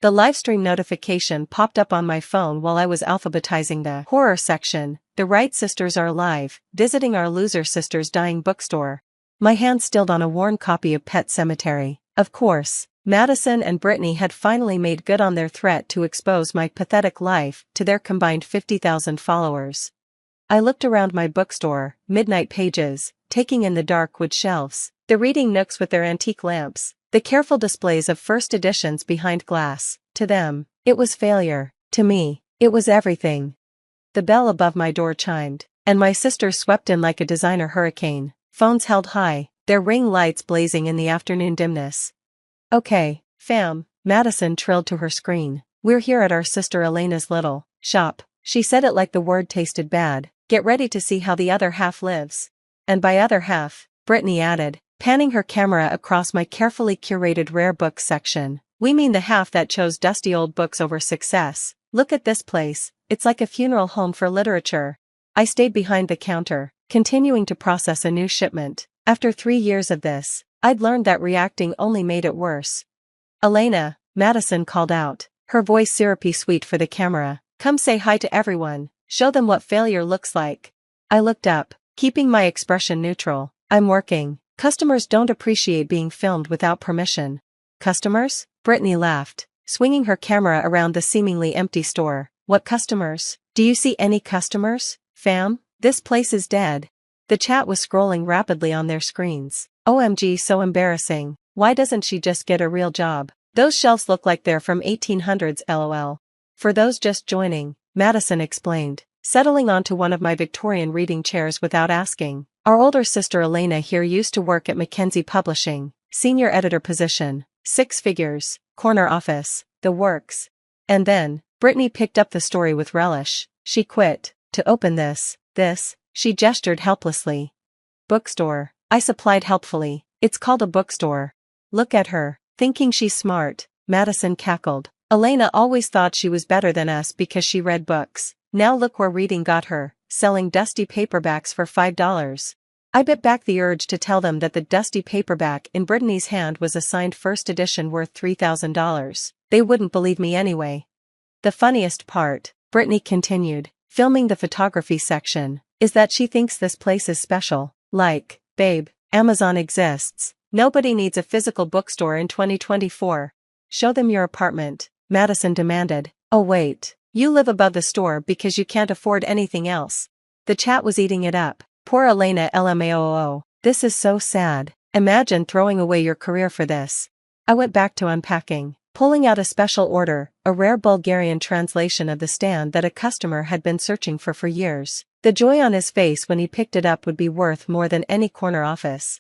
The livestream notification popped up on my phone while I was alphabetizing the horror section. The Wright sisters are alive, visiting our loser sister's dying bookstore. My hand stilled on a worn copy of Pet Sematary. Of course, Madison and Brittany had finally made good on their threat to expose my pathetic life to their combined 50,000 followers. I looked around my bookstore, midnight pages, taking in the dark wood shelves, the reading nooks with their antique lamps, the careful displays of first editions behind glass. To them, it was failure. To me, it was everything. The bell above my door chimed, and my sisters swept in like a designer hurricane, phones held high, their ring lights blazing in the afternoon dimness. "Okay, fam," Madison trilled to her screen. "We're here at our sister Elena's little shop." She said it like the word tasted bad. "Get ready to see how the other half lives." "And by other half," Brittany added, panning her camera across my carefully curated rare books section, "we mean the half that chose dusty old books over success. Look at this place, it's like a funeral home for literature." I stayed behind the counter, continuing to process a new shipment. After 3 years of this, I'd learned that reacting only made it worse. "Elena," Madison called out, her voice syrupy sweet for the camera, "come say hi to everyone, show them what failure looks like." I looked up, keeping my expression neutral. "I'm working. Customers don't appreciate being filmed without permission." "Customers?" Brittany laughed, swinging her camera around the seemingly empty store. "What customers? Do you see any customers, fam? This place is dead." The chat was scrolling rapidly on their screens. "OMG, so embarrassing. Why doesn't she just get a real job? Those shelves look like they're from 1800s LOL. For those just joining," Madison explained, settling onto one of my Victorian reading chairs without asking, "our older sister Elena here used to work at Mackenzie Publishing, senior editor position, 6 figures, corner office, the works. And then, Brittany picked up the story with relish. She quit, to open this, she gestured helplessly. Bookstore, I supplied helpfully. It's called a bookstore." "Look at her, thinking she's smart," Madison cackled. "Elena always thought she was better than us because she read books. Now look where reading got her, selling dusty paperbacks for $5. I bit back the urge to tell them that the dusty paperback in Brittany's hand was a signed first edition worth $3,000. They wouldn't believe me anyway. "The funniest part," Brittany continued, filming the photography section, "is that she thinks this place is special. Like, babe, Amazon exists. Nobody needs a physical bookstore in 2024. "Show them your apartment," Madison demanded. "Oh wait, you live above the store because you can't afford anything else." The chat was eating it up. "Poor Elena LMAOO. This is so sad. Imagine throwing away your career for this." I went back to unpacking, pulling out a special order, a rare Bulgarian translation of the stand that a customer had been searching for years. The joy on his face when he picked it up would be worth more than any corner office.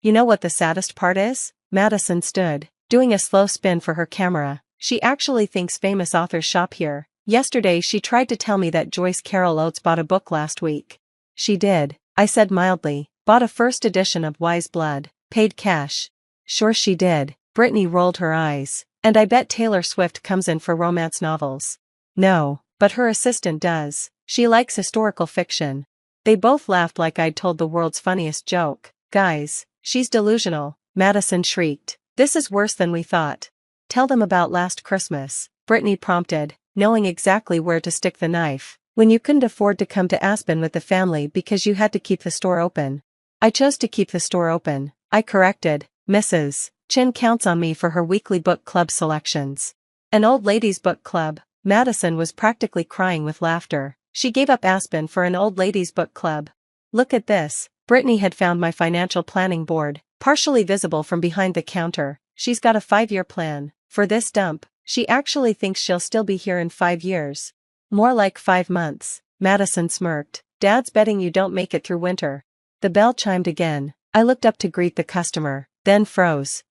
"You know what the saddest part is?" Madison stood, doing a slow spin for her camera. "She actually thinks famous authors shop here. Yesterday she tried to tell me that Joyce Carol Oates bought a book last week." "She did," I said mildly. "Bought a first edition of Wise Blood. Paid cash." "Sure she did." Brittany rolled her eyes. "And I bet Taylor Swift comes in for romance novels." "No, but her assistant does. She likes historical fiction." They both laughed like I'd told the world's funniest joke. "Guys, she's delusional," Madison shrieked. "This is worse than we thought." "Tell them about last Christmas," Brittany prompted, knowing exactly where to stick the knife. "When you couldn't afford to come to Aspen with the family because you had to keep the store open." "I chose to keep the store open," I corrected. "Mrs. Chin counts on me for her weekly book club selections." "An old ladies' book club?" Madison was practically crying with laughter. She gave up Aspen for an old ladies' book club. "Look at this." Brittany had found my financial planning board, partially visible from behind the counter. "She's got a 5-year plan. For this dump, she actually thinks she'll still be here in 5 years. More like 5 months, Madison smirked. "Dad's betting you don't make it through winter." The bell chimed again. I looked up to greet the customer, then froze.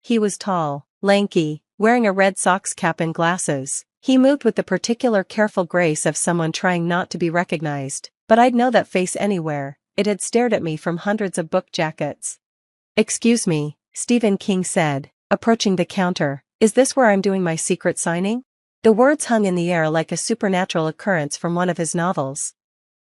He was tall, lanky, wearing a red Sox cap and glasses. He moved with the particular careful grace of someone trying not to be recognized, but I'd know that face anywhere. It had stared at me from hundreds of book jackets. "Excuse me," Stephen King said, approaching the counter. "Is this where I'm doing my secret signing?" The words hung in the air like a supernatural occurrence from one of his novels.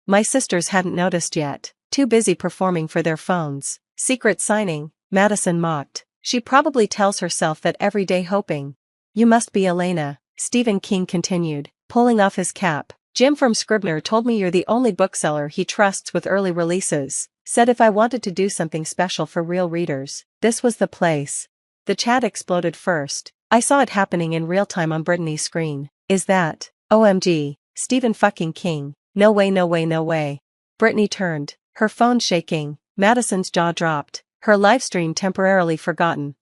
My sisters hadn't noticed yet, too busy performing for their phones. "Secret signing," Madison mocked. "She probably tells herself that every day hoping." You must be Elena, Stephen King continued, pulling off his cap. Jim from Scribner told me you're the only bookseller he trusts with early releases. Said if I wanted to do something special for real readers, this was the place. The chat exploded first. I saw it happening in real time on Brittany's screen. Is that? OMG, Stephen fucking King. No way, no way, no way. Brittany turned, her phone shaking. Madison's jaw dropped, her livestream temporarily forgotten.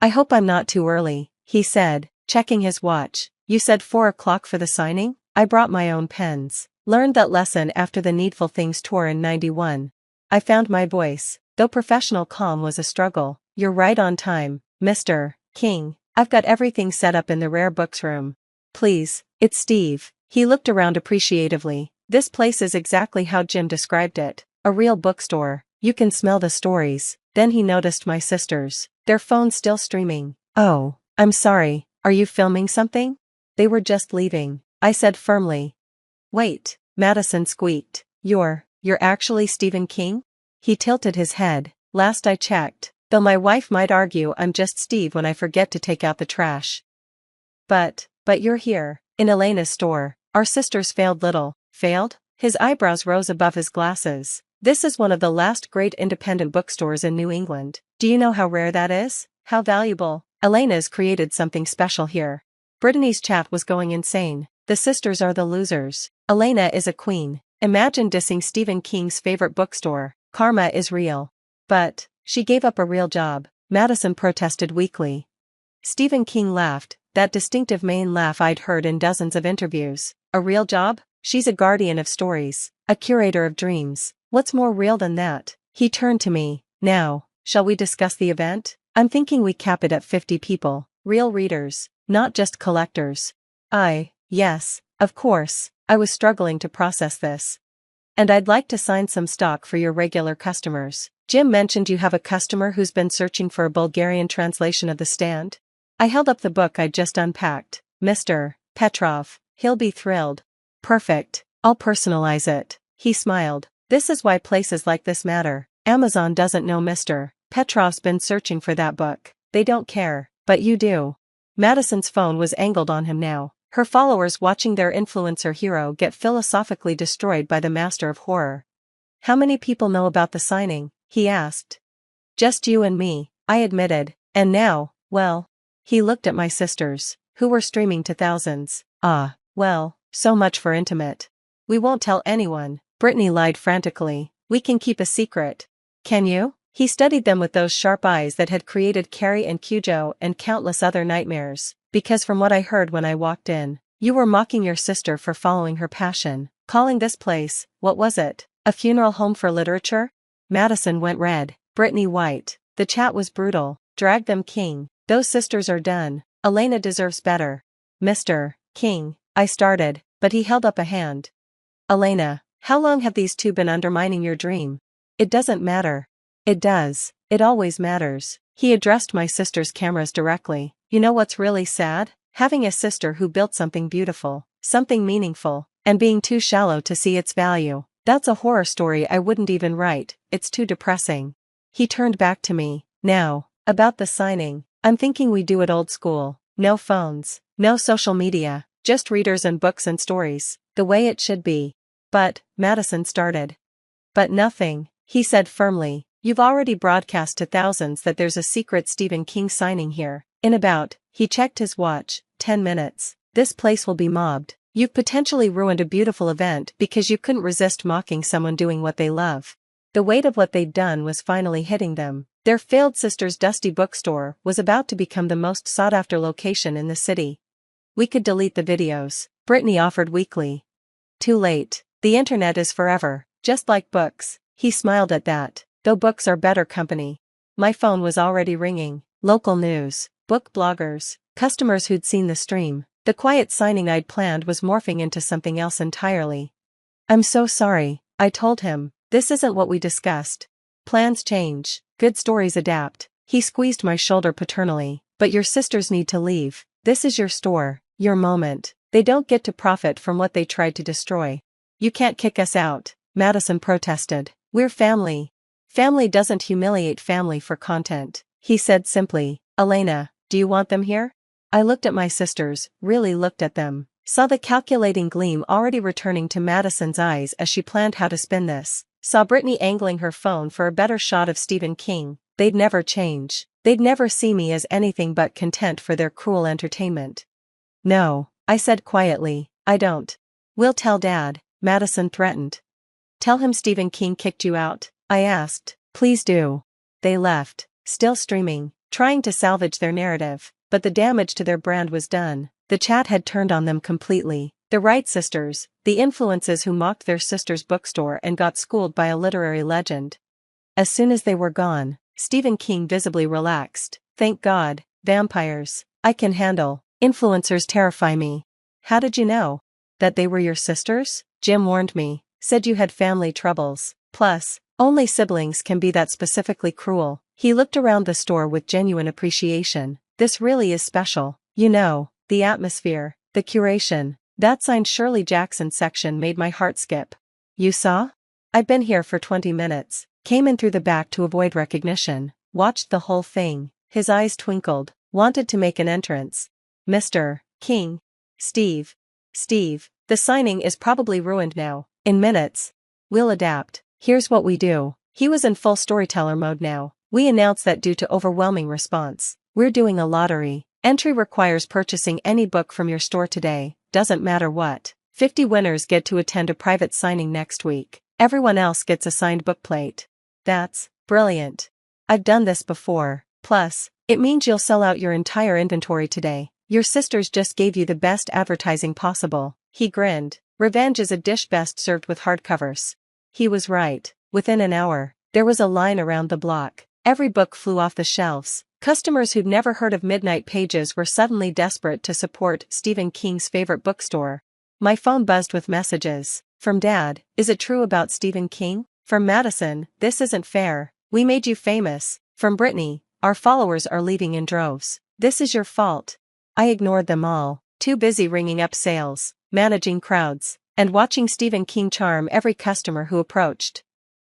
I hope I'm not too early, he said, checking his watch. You said 4 o'clock for the signing? I brought my own pens. Learned that lesson after the Needful Things tour in '91. I found my voice, though professional calm was a struggle. You're right on time, Mr. King. I've got everything set up in the rare books room. Please, it's Steve. He looked around appreciatively. This place is exactly how Jim described it. A real bookstore. You can smell the stories. Then he noticed my sisters. Their phones still streaming. Oh, I'm sorry. Are you filming something? They were just leaving, I said firmly. Wait, Madison squeaked. You're actually Stephen King? He tilted his head. Last I checked, though my wife might argue I'm just Steve when I forget to take out the trash. But you're here, in Elena's store. Our sisters failed little. Failed? His eyebrows rose above his glasses. This is one of the last great independent bookstores in New England. Do you know how rare that is? How valuable? Elena's created something special here. Brittany's chat was going insane. The sisters are the losers. Elena is a queen. Imagine dissing Stephen King's favorite bookstore. Karma is real. But she gave up a real job, Madison protested weakly. Stephen King laughed, that distinctive Maine laugh I'd heard in dozens of interviews. A real job? She's a guardian of stories, a curator of dreams. What's more real than that? He turned to me. Now, shall we discuss the event? I'm thinking we cap it at 50 people. Real readers, not just collectors. Yes, of course. I was struggling to process this. And I'd like to sign some stock for your regular customers. Jim mentioned you have a customer who's been searching for a Bulgarian translation of The Stand. I held up the book I'd just unpacked. Mr. Petrov, he'll be thrilled. Perfect, I'll personalize it. He smiled. This is why places like this matter. Amazon doesn't know Mr. Petrov's been searching for that book. They don't care, but you do. Madison's phone was angled on him now. Her followers watching their influencer hero get philosophically destroyed by the master of horror. How many people know about the signing? He asked. Just you and me, I admitted. And now, well. He looked at my sisters, who were streaming to thousands. Well, so much for intimate. We won't tell anyone, Brittany lied frantically. We can keep a secret. Can you? He studied them with those sharp eyes that had created Carrie and Cujo and countless other nightmares. Because from what I heard when I walked in, you were mocking your sister for following her passion, calling this place, what was it, a funeral home for literature? Madison went red, Brittany white. The chat was brutal. Drag them, King. Those sisters are done. Elena deserves better. Mr. King, I started, but he held up a hand. Elena, how long have these two been undermining your dream? It doesn't matter. It does. It always matters. He addressed my sister's cameras directly. You know what's really sad? Having a sister who built something beautiful, something meaningful, and being too shallow to see its value. That's a horror story I wouldn't even write, it's too depressing. He turned back to me. Now, about the signing, I'm thinking we do it old school. No phones, no social media, just readers and books and stories, the way it should be. But, Madison started. But nothing, he said firmly. You've already broadcast to thousands that there's a secret Stephen King signing here. In about, he checked his watch, 10 minutes. This place will be mobbed. You've potentially ruined a beautiful event because you couldn't resist mocking someone doing what they love. The weight of what they'd done was finally hitting them. Their failed sister's dusty bookstore was about to become the most sought-after location in the city. We could delete the videos, Brittany offered weakly. Too late. The internet is forever, just like books. He smiled at that, though books are better company. My phone was already ringing. Local news, book bloggers, customers who'd seen the stream. The quiet signing I'd planned was morphing into something else entirely. I'm so sorry, I told him. This isn't what we discussed. Plans change, good stories adapt. He squeezed my shoulder paternally. But your sisters need to leave. This is your store, your moment. They don't get to profit from what they tried to destroy. You can't kick us out, Madison protested. We're family. Family doesn't humiliate family for content, he said simply. Elena, do you want them here? I looked at my sisters, really looked at them, saw the calculating gleam already returning to Madison's eyes as she planned how to spin this, saw Brittany angling her phone for a better shot of Stephen King. They'd never change. They'd never see me as anything but content for their cruel entertainment. No, I said quietly, I don't. We'll tell Dad, Madison threatened. Tell him Stephen King kicked you out? I asked. Please do. They left, still streaming, trying to salvage their narrative, but the damage to their brand was done. The chat had turned on them completely. The Wright sisters, the influences who mocked their sister's bookstore and got schooled by a literary legend. As soon as they were gone, Stephen King visibly relaxed. Thank God, vampires, I can handle. Influencers terrify me. How did you know? That they were your sisters? Jim warned me, said you had family troubles. Plus, only siblings can be that specifically cruel. He looked around the store with genuine appreciation. This really is special. You know, the atmosphere, the curation. That signed Shirley Jackson section made my heart skip. You saw? I've been here for 20 minutes. Came in through the back to avoid recognition. Watched the whole thing. His eyes twinkled. Wanted to make an entrance. Mr. King. Steve, the signing is probably ruined now. In minutes. We'll adapt. Here's what we do. He was in full storyteller mode now. We announce that due to overwhelming response, we're doing a lottery. Entry requires purchasing any book from your store today, doesn't matter what. 50 winners get to attend a private signing next week. Everyone else gets a signed bookplate. That's brilliant. I've done this before. Plus, it means you'll sell out your entire inventory today. Your sisters just gave you the best advertising possible. He grinned. Revenge is a dish best served with hardcovers. He was right. Within an hour, there was a line around the block. Every book flew off the shelves. Customers who'd never heard of Midnight Pages were suddenly desperate to support Stephen King's favorite bookstore. My phone buzzed with messages. From Dad, is it true about Stephen King? From Madison, this isn't fair. We made you famous. From Brittany, our followers are leaving in droves. This is your fault. I ignored them all, too busy ringing up sales, managing crowds, and watching Stephen King charm every customer who approached.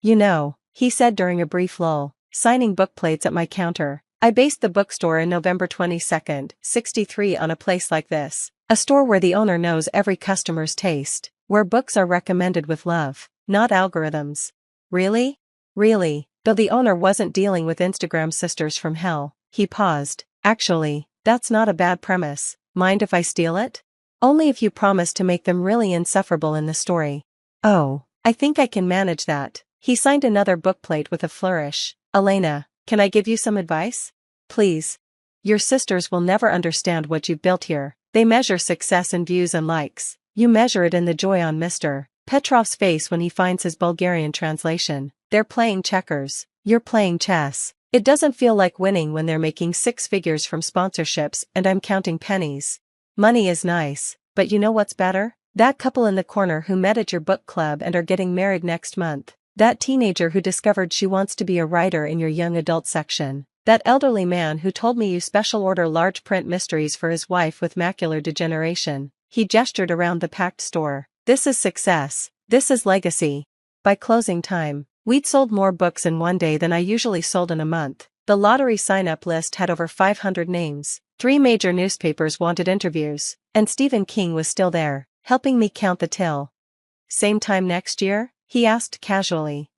You know, he said during a brief lull, signing bookplates at my counter. I based the bookstore in November 22nd, 63 on a place like this. A store where the owner knows every customer's taste, where books are recommended with love, not algorithms. Really? Really, though the owner wasn't dealing with Instagram sisters from hell. He paused. Actually, that's not a bad premise. Mind if I steal it? Only if you promise to make them really insufferable in the story. Oh, I think I can manage that. He signed another bookplate with a flourish. Elena, can I give you some advice? Please. Your sisters will never understand what you've built here. They measure success in views and likes. You measure it in the joy on Mr. Petrov's face when he finds his Bulgarian translation. They're playing checkers. You're playing chess. It doesn't feel like winning when they're making six figures from sponsorships and I'm counting pennies. Money is nice, but you know what's better? That couple in the corner who met at your book club and are getting married next month. That teenager who discovered she wants to be a writer in your young adult section. That elderly man who told me you special order large print mysteries for his wife with macular degeneration. He gestured around the packed store. This is success. This is legacy. By closing time, we'd sold more books in one day than I usually sold in a month. The lottery sign-up list had over 500 names. 3 major newspapers wanted interviews, and Stephen King was still there, helping me count the till. Same time next year? He asked casually.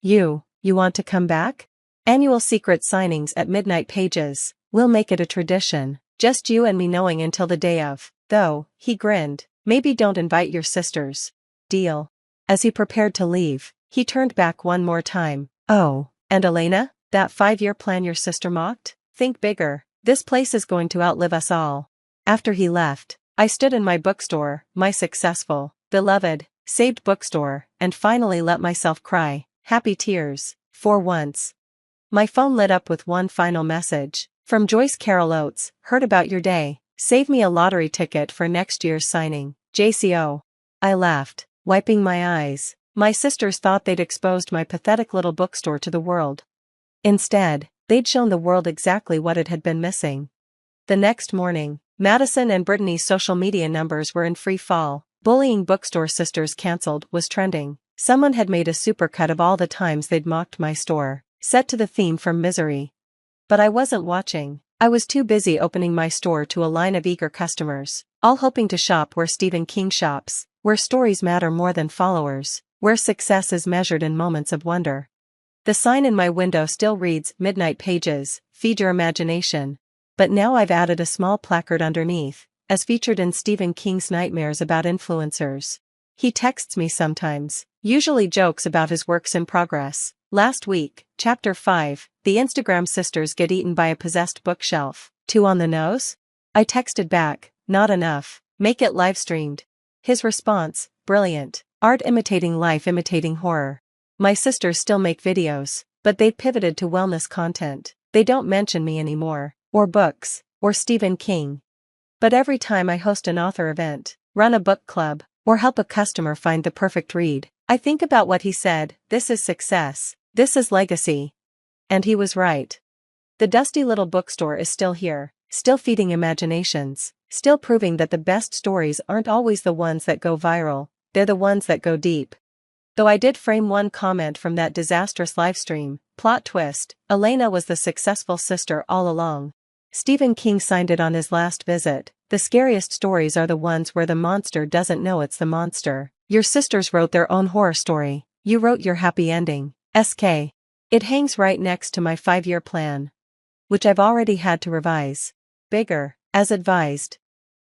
You want to come back? Annual secret signings at Midnight Pages. We'll make it a tradition. Just you and me knowing until the day of. Though, he grinned. Maybe don't invite your sisters. Deal. As he prepared to leave, he turned back one more time. Oh, and Elena? That 5-year plan your sister mocked? Think bigger. This place is going to outlive us all. After he left, I stood in my bookstore, my successful, beloved, saved bookstore, and finally let myself cry. Happy tears. For once. My phone lit up with one final message. From Joyce Carol Oates, heard about your day. Save me a lottery ticket for next year's signing. JCO. I laughed, wiping my eyes. My sisters thought they'd exposed my pathetic little bookstore to the world. Instead, they'd shown the world exactly what it had been missing. The next morning, Madison and Brittany's social media numbers were in free fall. Bullying bookstore sisters cancelled was trending. Someone had made a supercut of all the times they'd mocked my store, set to the theme from Misery. But I wasn't watching. I was too busy opening my store to a line of eager customers, all hoping to shop where Stephen King shops, where stories matter more than followers, where success is measured in moments of wonder. The sign in my window still reads, "Midnight Pages, feed your imagination." But now I've added a small placard underneath, as featured in Stephen King's nightmares about influencers. He texts me sometimes, usually jokes about his works in progress. Last week, Chapter 5, the Instagram sisters get eaten by a possessed bookshelf. Too on the nose? I texted back, not enough, make it live streamed. His response, brilliant, art imitating life imitating horror. My sisters still make videos, but they've pivoted to wellness content. They don't mention me anymore, or books, or Stephen King. But every time I host an author event, run a book club, or help a customer find the perfect read, I think about what he said, this is success, this is legacy. And he was right. The dusty little bookstore is still here, still feeding imaginations, still proving that the best stories aren't always the ones that go viral, they're the ones that go deep. Though I did frame one comment from that disastrous livestream, plot twist, Elena was the successful sister all along. Stephen King signed it on his last visit. The scariest stories are the ones where the monster doesn't know it's the monster. Your sisters wrote their own horror story. You wrote your happy ending. SK. It hangs right next to my 5-year plan, which I've already had to revise. Bigger, as advised.